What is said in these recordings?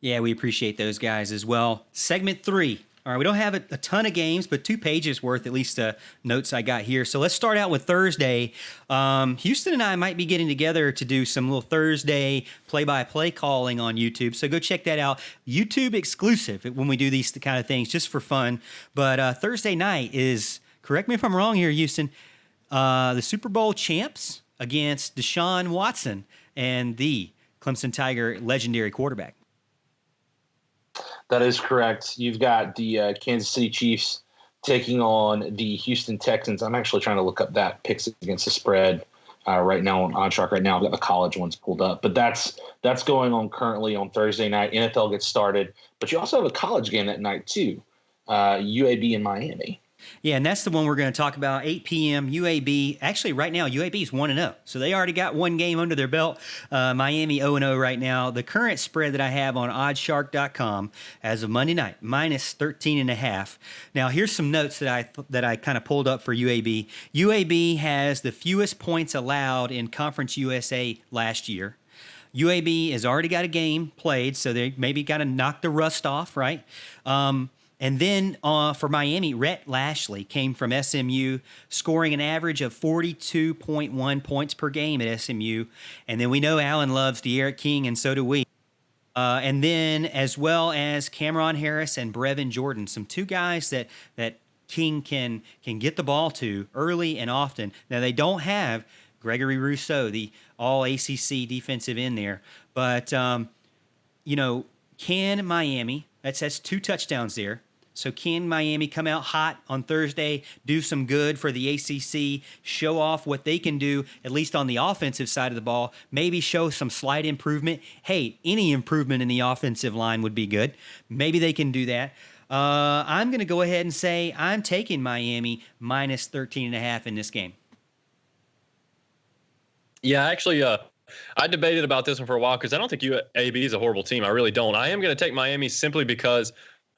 Yeah, we appreciate those guys as well. Segment 3. All right, we don't have a ton of games, but 2 pages worth, at least notes I got here. So let's start out with Thursday. Houston and I might be getting together to do some little Thursday play-by-play calling on YouTube. So go check that out. YouTube exclusive when we do these kind of things, just for fun. But Thursday night is, correct me if I'm wrong here, Houston, the Super Bowl champs against Deshaun Watson and the Clemson Tiger legendary quarterback. That is correct. You've got the Kansas City Chiefs taking on the Houston Texans. I'm actually trying to look up that picks against the spread right now on OddsShark. Right now, I've got the college ones pulled up, but that's going on currently on Thursday night. NFL gets started, but you also have a college game that night too. UAB in Miami. Yeah, and that's the one we're going to talk about. 8 p.m. UAB. Actually, right now UAB is 1-0, so they already got one game under their belt. Miami 0-0 right now. The current spread that I have on OddsShark.com as of Monday night, minus 13.5. Now, here's some notes that I kind of pulled up for UAB. UAB has the fewest points allowed in Conference USA last year. UAB has already got a game played, so they maybe got to knock the rust off, right? And then for Miami, Rhett Lashley came from SMU, scoring an average of 42.1 points per game at SMU. And then we know Allen loves De'Aaron King, and so do we. And then as well as Cameron Harris and Brevin Jordan, some 2 guys that King can get the ball to early and often. Now, they don't have Gregory Rousseau, the all-ACC defensive end there. But, can Miami, that's 2 touchdowns there. So can Miami come out hot on Thursday, do some good for the ACC, show off what they can do, at least on the offensive side of the ball, maybe show some slight improvement? Hey, any improvement in the offensive line would be good. Maybe they can do that. I'm going to go ahead and say I'm taking Miami minus 13.5 in this game. Yeah, actually, I debated about this one for a while because I don't think UAB is a horrible team. I really don't. I am going to take Miami simply because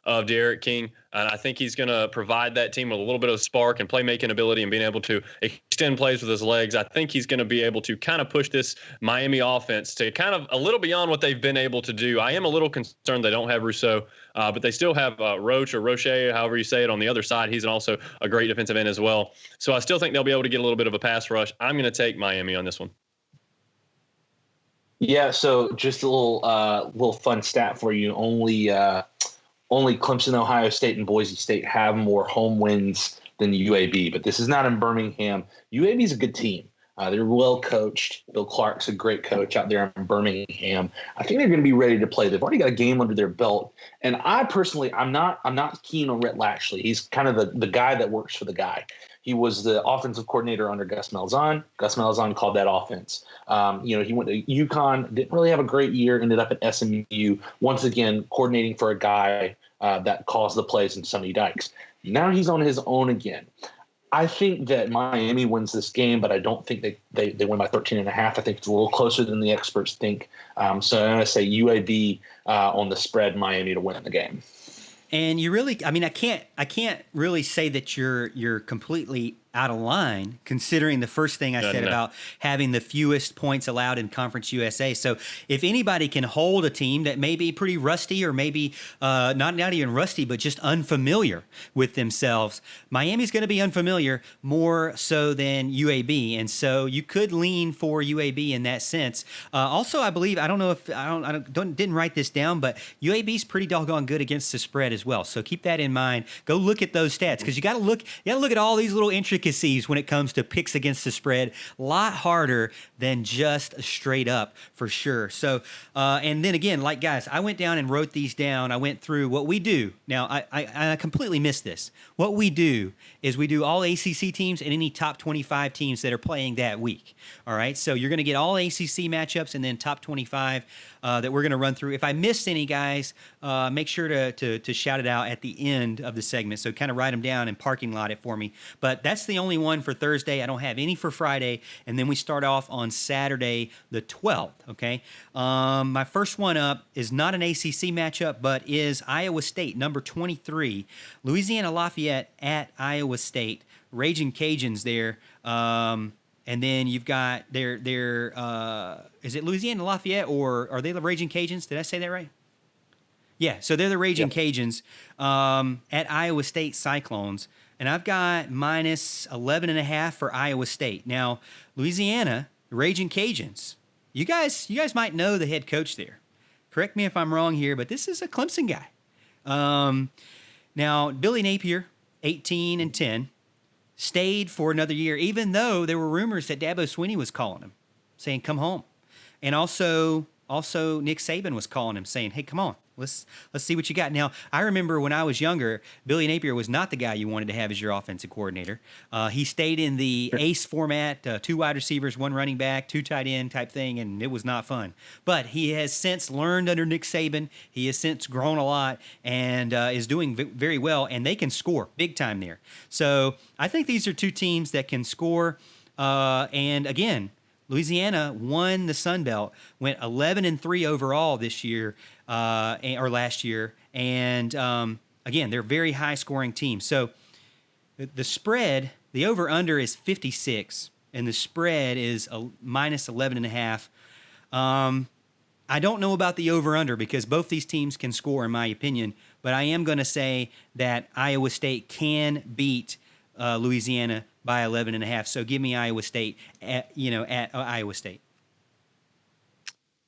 of De'Aaron King, and I think he's going to provide that team with a little bit of spark and playmaking ability and being able to extend plays with his legs. I think he's going to be able to kind of push this Miami offense to kind of a little beyond what they've been able to do. I am a little concerned they don't have Rousseau, but they still have Roche or Roche, however you say it, on the other side. He's also a great defensive end as well. So I still think they'll be able to get a little bit of a pass rush. I'm going to take Miami on this one. Yeah, so just a little fun stat for you. Only Clemson, Ohio State, and Boise State have more home wins than UAB, but this is not in Birmingham. UAB is a good team. They're well coached. Bill Clark's a great coach out there in Birmingham. I think they're going to be ready to play. They've already got a game under their belt. And I personally, I'm not keen on Rhett Lashley. He's kind of the guy that works for the guy. He was the offensive coordinator under Gus Malzahn. Gus Malzahn called that offense. He went to UConn, didn't really have a great year, ended up at SMU, once again coordinating for a guy that calls the plays in Sonny Dykes. Now he's on his own again. I think that Miami wins this game, but I don't think they win by 13.5. I think it's a little closer than the experts think. So I'm going to say UAB on the spread, Miami to win the game. And you really, I mean, I can't really say that you're completely out of line, considering the first thing I said about having the fewest points allowed in Conference USA. So if anybody can hold a team that may be pretty rusty or maybe not even rusty, but just unfamiliar with themselves, Miami's going to be unfamiliar more so than UAB. And so you could lean for UAB in that sense. Also, I believe, I don't know if, didn't write this down, but UAB's pretty doggone good against the spread as well. So keep that in mind. Go look at those stats, because you got to look at all these little intricacies when it comes to picks against the spread. A lot harder than just straight up, for sure. So, and then again, like, guys, I went down and wrote these down. I went through what we do. Now, I completely missed this. What we do is we do all ACC teams and any top 25 teams that are playing that week. All right, so you're going to get all ACC matchups and then top 25 that we're going to run through. If I missed any, guys, make sure to shout it out at the end of the segment. So kind of write them down and parking lot it for me. But that's the only one for Thursday. I don't have any for Friday. And then we start off on Saturday, the 12th, okay? My first one up is not an ACC matchup, but is Iowa State, number 23. Louisiana Lafayette at Iowa State. Raging Cajuns there. And then you've got their is it Louisiana Lafayette, or are they the Raging Cajuns? Did I say that right? Yeah, so they're the Raging Yep. Cajuns at Iowa State Cyclones, and I've got minus 11.5 for Iowa State. Now, Louisiana, the Raging Cajuns. You guys might know the head coach there. Correct me if I'm wrong here, but this is a Clemson guy. Now, Billy Napier, 18-10, stayed for another year, even though there were rumors that Dabo Swinney was calling him, saying, come home. And also Nick Saban was calling him, saying, hey, come on. Let's see what you got. Now, I remember when I was younger, Billy Napier was not the guy you wanted to have as your offensive coordinator. He stayed in the ace format, 2 wide receivers, 1 running back, 2 tight end type thing, and it was not fun. But he has since learned under Nick Saban. He has since grown a lot and is doing very well, and they can score big time there. So I think these are 2 teams that can score. And again, Louisiana won the Sun Belt, went 11-3 overall this year or last year, and again, they're a very high-scoring team. So the spread, the over/under is 56, and the spread is minus 11.5. I don't know about the over/under because both these teams can score, in my opinion, but I am going to say that Iowa State can beat Louisiana by 11.5. So give me Iowa State at Iowa State.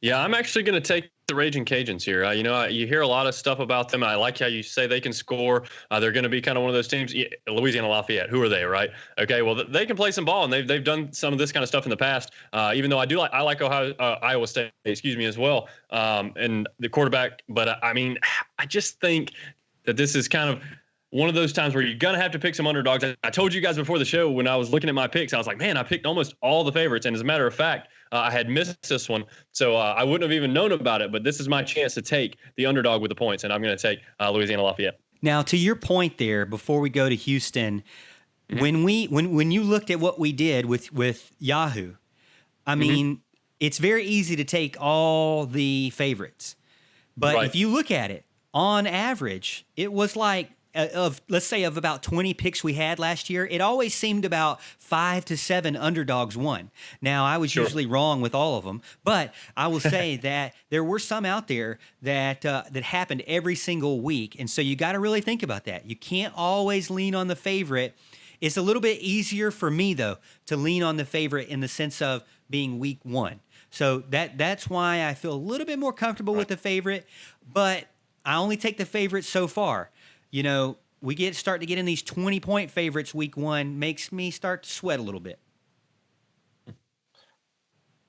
Yeah, I'm actually going to take the Raging Cajuns here. You hear a lot of stuff about them. I like how you say they can score. They're going to be kind of one of those teams. Louisiana Lafayette, who are they, right? Okay, well, they can play some ball, and they've done some of this kind of stuff in the past. Even though I like Iowa State, as well, and the quarterback. But I just think that this is kind of one of those times where you're going to have to pick some underdogs. I told you guys before the show when I was looking at my picks, I was like, man, I picked almost all the favorites. And as a matter of fact, I had missed this one. So I wouldn't have even known about it. But this is my chance to take the underdog with the points. And I'm going to take Louisiana Lafayette. Now, to your point there, before we go to Houston, when you looked at what we did with Yahoo, I mean, it's very easy to take all the favorites. But if you look at it, on average, it was like, let's say of about 20 picks we had last year, it always seemed about 5 to 7 underdogs won. Now, I was usually wrong with all of them, but I will say that there were some out there that happened every single week, and so you got to really think about that. You can't always lean on the favorite. It's a little bit easier for me, though, to lean on the favorite in the sense of being week 1. So that's why I feel a little bit more comfortable with the favorite, but I only take the favorite so far. You know, start to get in these 20-point favorites week 1, makes me start to sweat a little bit.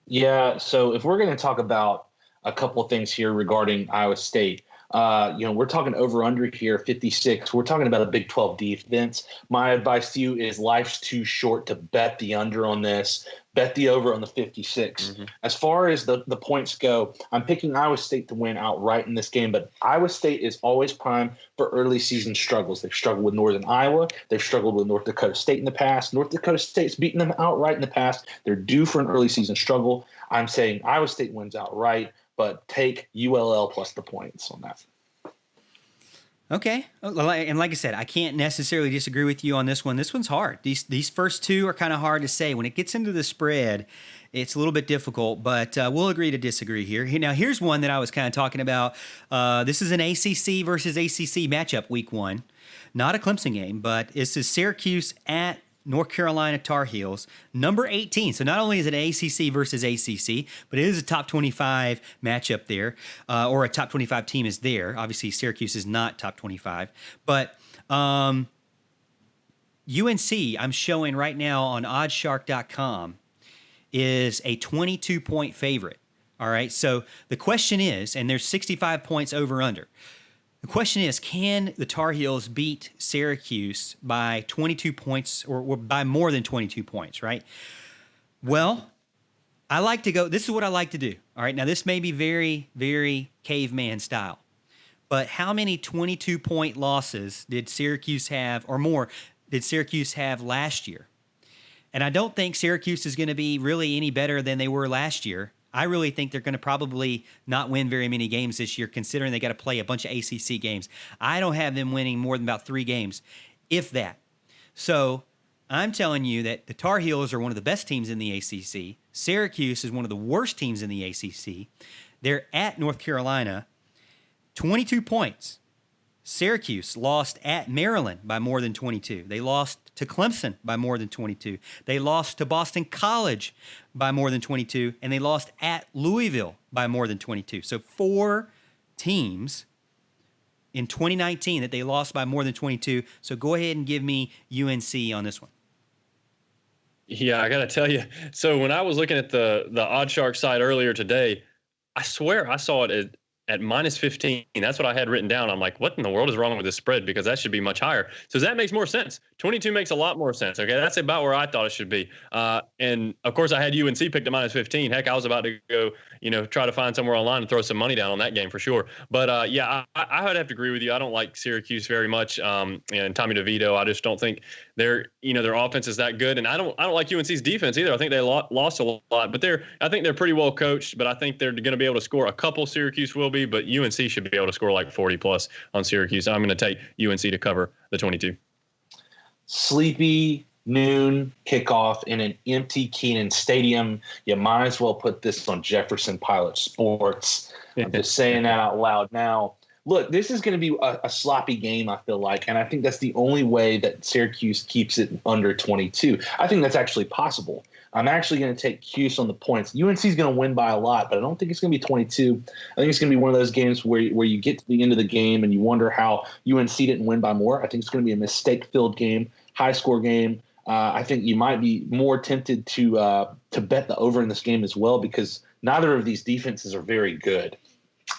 Yeah, so if we're going to talk about a couple of things here regarding Iowa State, we're talking over-under here, 56. We're talking about a Big 12 defense. My advice to you is life's too short to bet the under on this. Bet the over on the 56. As far as the points go, I'm picking Iowa State to win outright in this game, but Iowa State is always prime for early season struggles. They've struggled with Northern Iowa. They've struggled with North Dakota State in the past. North Dakota State's beaten them outright in the past. They're due for an early season struggle. I'm saying Iowa State wins outright, but take ULL plus the points on that. Okay. And like I said, I can't necessarily disagree with you on this one. This one's hard. These first 2 are kind of hard to say. When it gets into the spread, it's a little bit difficult, but we'll agree to disagree here. Now, here's one that I was kind of talking about. This is an ACC versus ACC matchup week 1. Not a Clemson game, but this is Syracuse at North Carolina Tar Heels, number 18. So not only is it ACC versus ACC, but it is a top 25 matchup there, or a top 25 team is there. Obviously, Syracuse is not top 25. But UNC, I'm showing right now on oddshark.com, is a 22-point favorite. All right, so the question is, and there's 65 points over under. The question is, can the Tar Heels beat Syracuse by 22 points or by more than 22 points, right? Well, I like to go, this is what I like to do. All right, now this may be very, very caveman style, but how many 22-point losses did Syracuse have, or more, did Syracuse have last year? And I don't think Syracuse is going to be really any better than they were last year. I really think they're going to probably not win very many games this year, considering they got to play a bunch of ACC games. I don't have them winning more than about 3 games, if that. So I'm telling you that the Tar Heels are one of the best teams in the ACC. Syracuse is one of the worst teams in the ACC. They're at North Carolina. 22 points. Syracuse lost at Maryland by more than 22. They lost to Clemson by more than 22. They lost to Boston College by more than 22. And they lost at Louisville by more than 22. So 4 teams in 2019 that they lost by more than 22. So go ahead and give me UNC on this one. Yeah, I got to tell you. So when I was looking at the OddsShark site earlier today, I swear I saw it at minus 15. That's what I had written down. I'm like, what in the world is wrong with this spread? Because that should be much higher. So that makes more sense. 22 makes a lot more sense. Okay, that's about where I thought it should be. And of course, I had UNC picked at minus 15. Heck, I was about to go, try to find somewhere online and throw some money down on that game for sure. But yeah, I would have to agree with you. I don't like Syracuse very much. And Tommy DeVito, I just don't think their offense is that good. And I don't like UNC's defense either. I think they lost a lot, but I think they're pretty well coached. But I think they're going to be able to score a couple. Syracuse will be, but UNC should be able to score like 40 plus on Syracuse. I'm going to take UNC to cover the 22. Sleepy noon kickoff in an empty Kenan Stadium. You might as well put this on Jefferson Pilot Sports. I'm just saying that out loud now. Look, this is going to be a sloppy game, I feel like, and I think that's the only way that Syracuse keeps it under 22. I think that's actually possible. I'm actually going to take Cuse on the points. UNC is going to win by a lot, but I don't think it's going to be 22. I think it's going to be one of those games where you get to the end of the game and you wonder how UNC didn't win by more. I think it's going to be a mistake-filled game, high-score game. I think you might be more tempted to bet the over in this game as well because neither of these defenses are very good.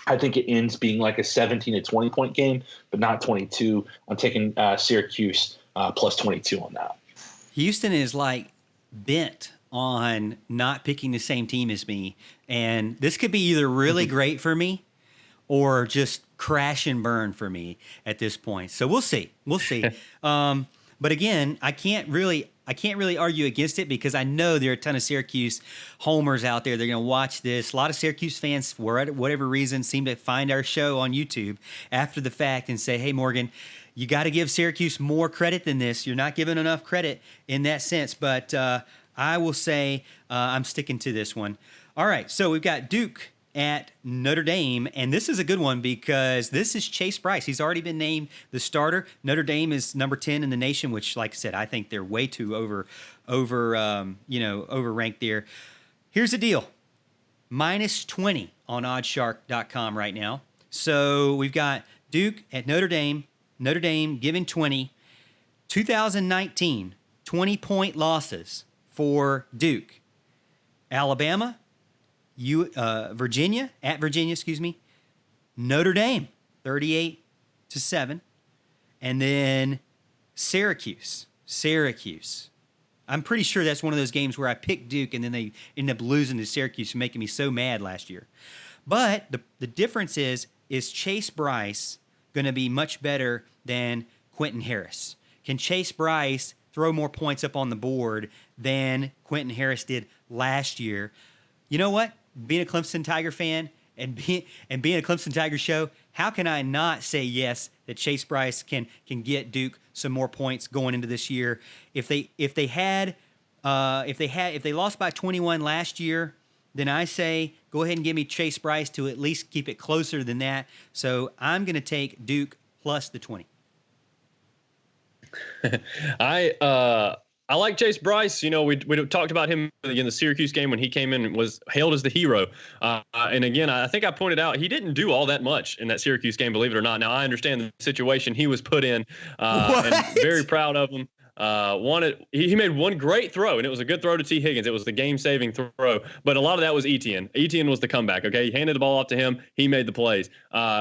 I think it ends being like a 17 to 20 point game, but not 22. I'm taking Syracuse plus 22 on that. Houston is like bent on not picking the same team as me. And this could be either really great for me or just crash and burn for me at this point. So we'll see. But again, I can't really argue against it because I know there are a ton of Syracuse homers out there. They're going to watch this. A lot of Syracuse fans, for whatever reason, seem to find our show on YouTube after the fact and say, hey, Morgan, you got to give Syracuse more credit than this. You're not giving enough credit in that sense. But I will say I'm sticking to this one. All right, so we've got Duke at Notre Dame, and this is a good one because this is Chase Bryce. He's already been named the starter. Notre Dame is number 10 in the nation, which, like I said, I think they're way too overranked there. Here's the deal: minus 20 on OddsShark.com right now. So we've got Duke at Notre Dame. Notre Dame giving 20. 2019 20-point losses for Duke. Alabama. Virginia, Notre Dame, 38-7. And then Syracuse. I'm pretty sure that's one of those games where I picked Duke and then they ended up losing to Syracuse, making me so mad last year. But the difference is Chase Bryce going to be much better than Quentin Harris? Can Chase Bryce throw more points up on the board than Quentin Harris did last year? You know what? Being a Clemson Tiger fan and being a Clemson Tiger show, how can I not say yes that Chase Bryce can get Duke some more points going into this year? If they lost by 21 last year, then I say go ahead and give me Chase Bryce to at least keep it closer than that. So I'm going to take Duke plus the 20. I like Chase Bryce. We talked about him in the Syracuse game when he came in and was hailed as the hero. And again, I think I pointed out he didn't do all that much in that Syracuse game, believe it or not. Now, I understand the situation he was put in and very proud of him. He made one great throw, and it was a good throw to T. Higgins. It was the game-saving throw. But a lot of that was Etienne. Etienne was the comeback, okay? He handed the ball off to him. He made the plays.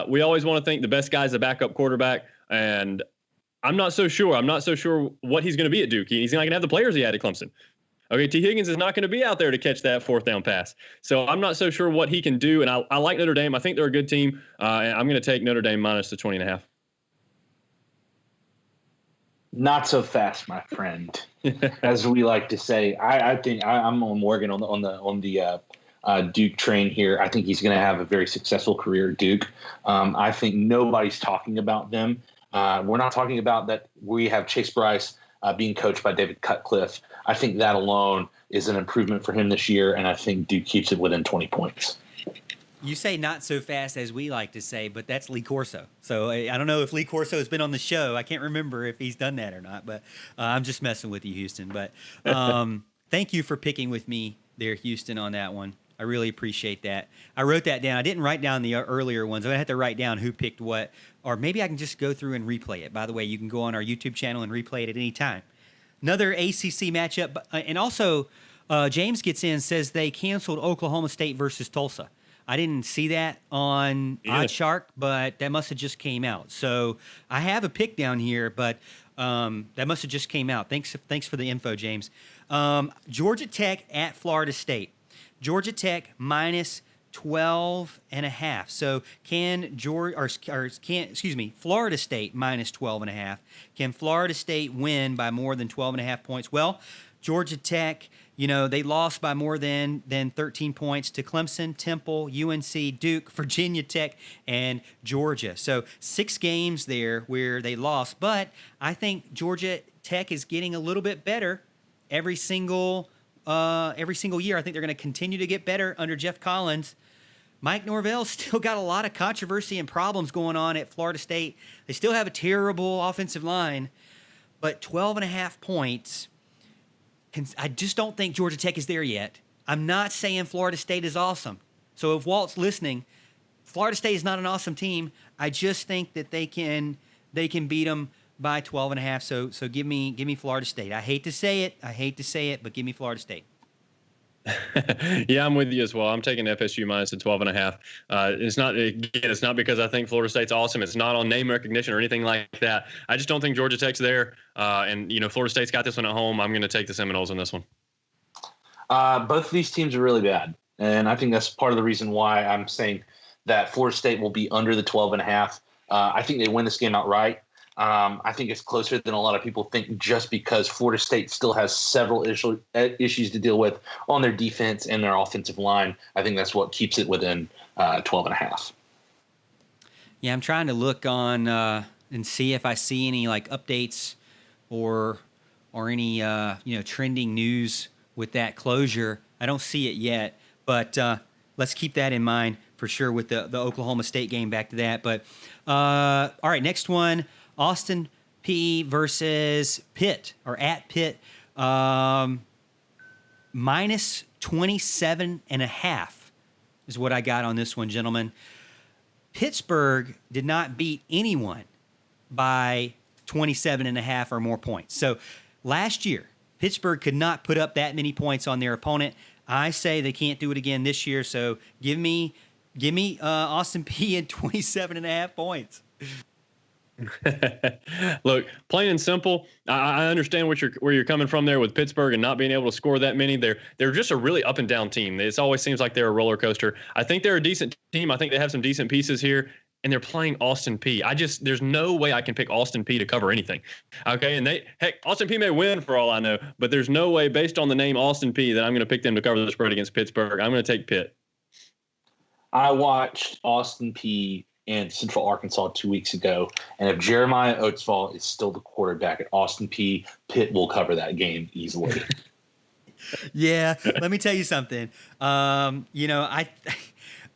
We always want to think the best guy's the backup quarterback, and I'm not so sure. I'm not so sure what he's going to be at Duke. He's not going to have the players he had at Clemson. Okay, T. Higgins is not going to be out there to catch that fourth down pass. So I'm not so sure what he can do, and I like Notre Dame. I think they're a good team, and I'm going to take Notre Dame minus the 20.5. Not so fast, my friend, as we like to say. I think I'm on Morgan on the Duke train here. I think he's going to have a very successful career at Duke. I think nobody's talking about them. We're not talking about that we have Chase Bryce being coached by David Cutcliffe. I think that alone is an improvement for him this year, and I think Duke keeps it within 20 points. You say not so fast as we like to say, but that's Lee Corso. So I don't know if Lee Corso has been on the show. I can't remember if he's done that or not, but I'm just messing with you, Houston. But thank you for picking with me there, Houston, on that one. I really appreciate that. I wrote that down. I didn't write down the earlier ones. I had to write down who picked what, or maybe I can just go through and replay it. By the way, you can go on our YouTube channel and replay it at any time. Another ACC matchup, and also James gets in, says they canceled Oklahoma State versus Tulsa. I didn't see that on OddsShark, but that must have just came out. So I have a pick down here, but that must have just came out. Thanks for the info, James. Georgia Tech at Florida State. Georgia Tech minus 12.5. So Florida State minus 12.5. Can Florida State win by more than 12.5 points? Well, Georgia Tech, they lost by more than 13 points to Clemson, Temple, UNC, Duke, Virginia Tech, and Georgia. So 6 games there where they lost. But I think Georgia Tech is getting a little bit better every single year. I think they're going to continue to get better under Jeff Collins. Mike Norvell's still got a lot of controversy and problems going on at Florida State. They still have a terrible offensive line, but 12.5 points. I just don't think Georgia Tech is there yet. I'm not saying Florida State is awesome. So if Walt's listening, Florida State is not an awesome team. I just think that they can beat them by 12.5. So give me Florida State. I hate to say it, but give me Florida State. Yeah, I'm with you as well. I'm taking FSU minus the 12.5. It's not because I think Florida State's awesome. It's not on name recognition or anything like that. I just don't think Georgia Tech's there. And Florida State's got this one at home. I'm going to take the Seminoles in this one. Both of these teams are really bad. And I think that's part of the reason why I'm saying that Florida State will be under the 12.5. I think they win this game outright. I think it's closer than a lot of people think just because Florida State still has several issues to deal with on their defense and their offensive line. I think that's what keeps it within 12.5. Yeah, I'm trying to look on and see if I see any updates or any trending news with that closure. I don't see it yet, but let's keep that in mind for sure with the Oklahoma State game. Back to that, but all right, next one. Austin Peay versus Pitt, or at Pitt, minus 27.5 is what I got on this one, gentlemen. Pittsburgh did not beat anyone by 27.5 or more points. So last year, Pittsburgh could not put up that many points on their opponent. I say they can't do it again this year. So give me Austin Peay at 27.5 points. Look, plain and simple, I understand where you're coming from there with Pittsburgh and not being able to score that many. They're just a really up and down team. It always seems like they're a roller coaster. I think they're a decent team. I think they have some decent pieces here, and they're playing Austin Peay. There's no way I can pick Austin Peay to cover anything. Okay, and Austin Peay may win for all I know, but there's no way based on the name Austin Peay that I'm going to pick them to cover the spread against Pittsburgh. I'm going to take Pitt. I watched Austin Peay and Central Arkansas 2 weeks ago. And if Jeremiah Oatsfall is still the quarterback at Austin Peay, Pitt will cover that game easily. Yeah, let me tell you something. I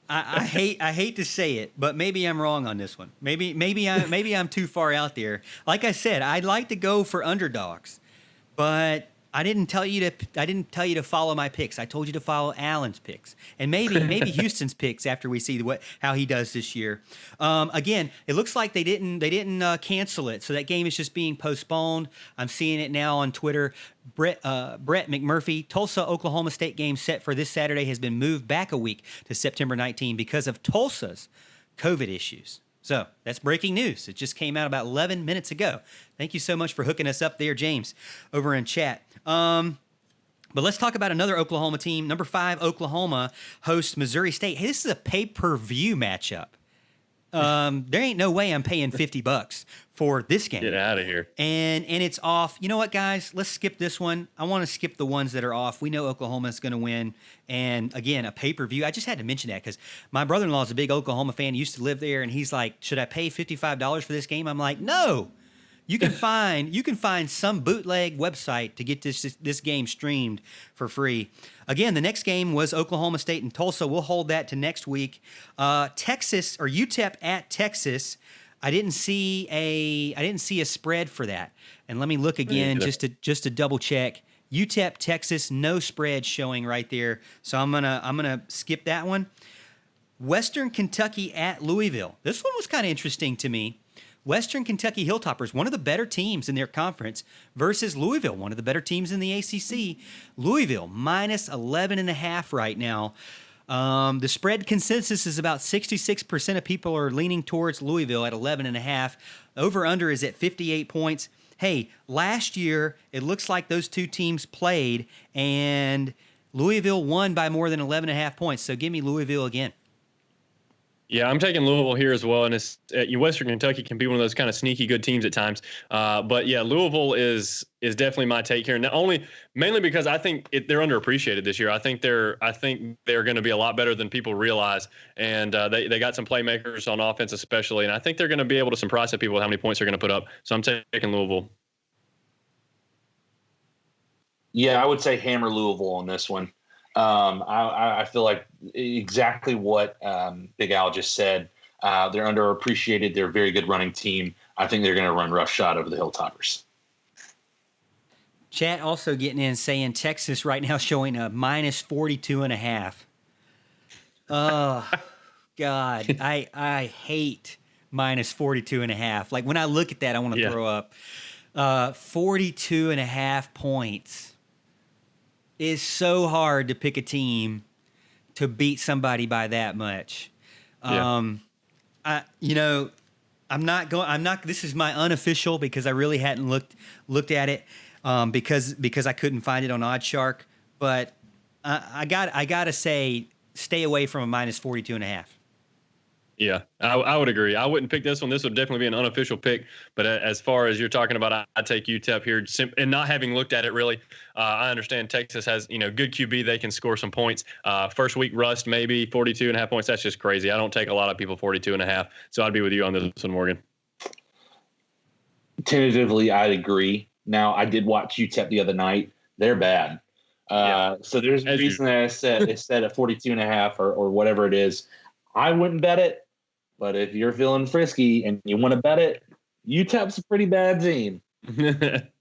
hate to say it, but maybe I'm wrong on this one. Maybe I'm too far out there. Like I said, I'd like to go for underdogs, but I didn't tell you to follow my picks. I told you to follow Allen's picks, and maybe Houston's picks after we see how he does this year. Again, it looks like they didn't cancel it, so that game is just being postponed. I'm seeing it now on Twitter. Brett McMurphy, Tulsa Oklahoma State game set for this Saturday has been moved back a week to September 19 because of Tulsa's COVID issues. So that's breaking news. It just came out about 11 minutes ago. Thank you so much for hooking us up there, James, over in chat. But let's talk about another Oklahoma team. Number 5, Oklahoma hosts Missouri State. Hey, this is a pay-per-view matchup. There ain't no way I'm paying $50 for this game. Get out of here. And it's off. You know what, guys? Let's skip this one. I want to skip the ones that are off. We know Oklahoma's going to win. And again, a pay-per-view. I just had to mention that because my brother-in-law is a big Oklahoma fan. He used to live there, and he's like, should I pay $55 for this game? I'm like, no. You can find some bootleg website to get this game streamed for free. Again, the next game was Oklahoma State and Tulsa. We'll hold that to next week. Texas or UTEP at Texas. I didn't see a spread for that. And let me look again just to double check. UTEP Texas, no spread showing right there. So I'm gonna skip that one. Western Kentucky at Louisville. This one was kind of interesting to me. Western Kentucky Hilltoppers, one of the better teams in their conference, versus Louisville, one of the better teams in the ACC. Louisville, minus 11.5 right now. The spread consensus is about 66% of people are leaning towards Louisville at 11.5. Over-under is at 58 points. Hey, last year, it looks like those two teams played, and Louisville won by more than 11.5 points. So give me Louisville again. Yeah, I'm taking Louisville here as well, and Western Kentucky can be one of those kind of sneaky good teams at times. But yeah, Louisville is definitely my take here. Mainly because I think they're underappreciated this year. I think they're going to be a lot better than people realize, and they got some playmakers on offense especially, and I think they're going to be able to surprise some people with how many points they're going to put up. So I'm taking Louisville. Yeah, I would say hammer Louisville on this one. I feel like exactly what Big Al just said. They're underappreciated. They're a very good running team. I think they're going to run roughshod over the Hilltoppers. Chat also getting in saying Texas right now showing a minus 42.5. Oh, God. I hate minus 42.5. Like when I look at that, I want to throw up. 42.5 points. Is so hard to pick a team to beat somebody by that much. I'm not going. This is my unofficial because I really hadn't looked at it because I couldn't find it on OddsShark. But I gotta say, stay away from a minus 42.5. Yeah, I would agree. I wouldn't pick this one. This would definitely be an unofficial pick. But as far as you're talking about, I take UTEP here. And not having looked at it really, I understand Texas has good QB. They can score some points. First week rust, maybe 42.5 points. That's just crazy. I don't take a lot of people 42.5. So I'd be with you on this one, Morgan. Tentatively, I'd agree. Now, I did watch UTEP the other night. They're bad. So there's a reason that it's set at 42.5 or whatever it is. I wouldn't bet it. But if you're feeling frisky and you want to bet it, UTEP's a pretty bad team.